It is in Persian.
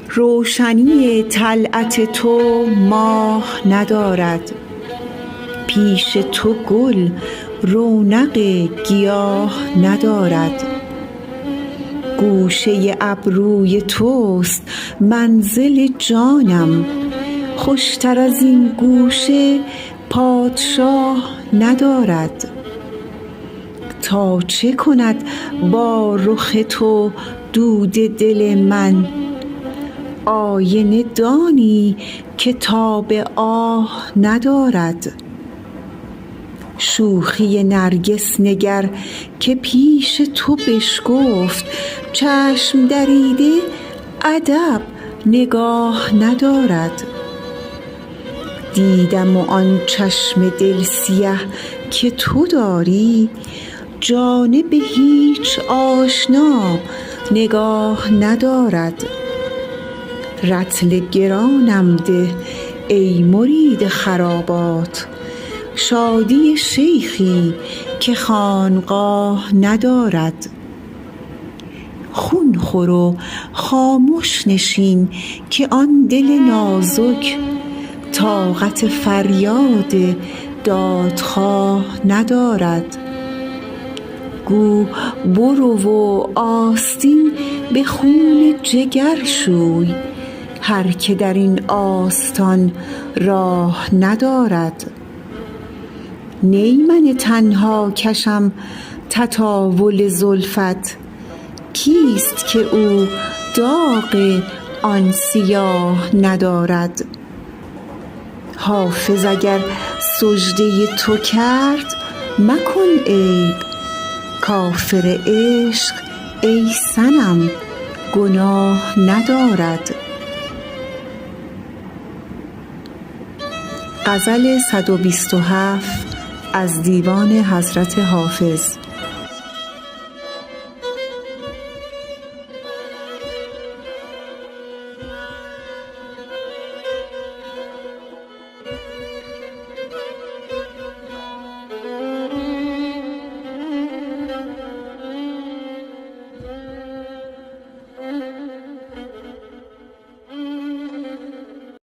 روشنی طلعت تو ماه ندارد، پیش تو گل رونق گیاه ندارد. گوشه ابروی توست منزل جانم، خوشتر از این گوشه پادشاه ندارد. تا چه کند با رخ تو دود دل من، آینه دانی که تاب آه ندارد. شوخی نرگس نگر که پیش تو بشکفت، چشم دریده ادب نگاه ندارد. دیدم و آن چشم دل سیه که تو داری، جانب هیچ آشنا نگاه ندارد. رطل گرانم ده ای مرید خرابات، شادی شیخی که خانقاه ندارد. خون خور و خامش نشین که آن دل نازک، طاقت فریاد دادخواه ندارد. گو برو و آستین به خون جگر شوی، هر که در این آستان راه ندارد. نی من تنها کشم تطاول زلفت، کیست که او داغ آن سیاه ندارد. حافظ اگر سجده تو کرد مکن عیب، کافر عشق ای صنم گناه ندارد. غزل 127 از دیوان حضرت حافظ.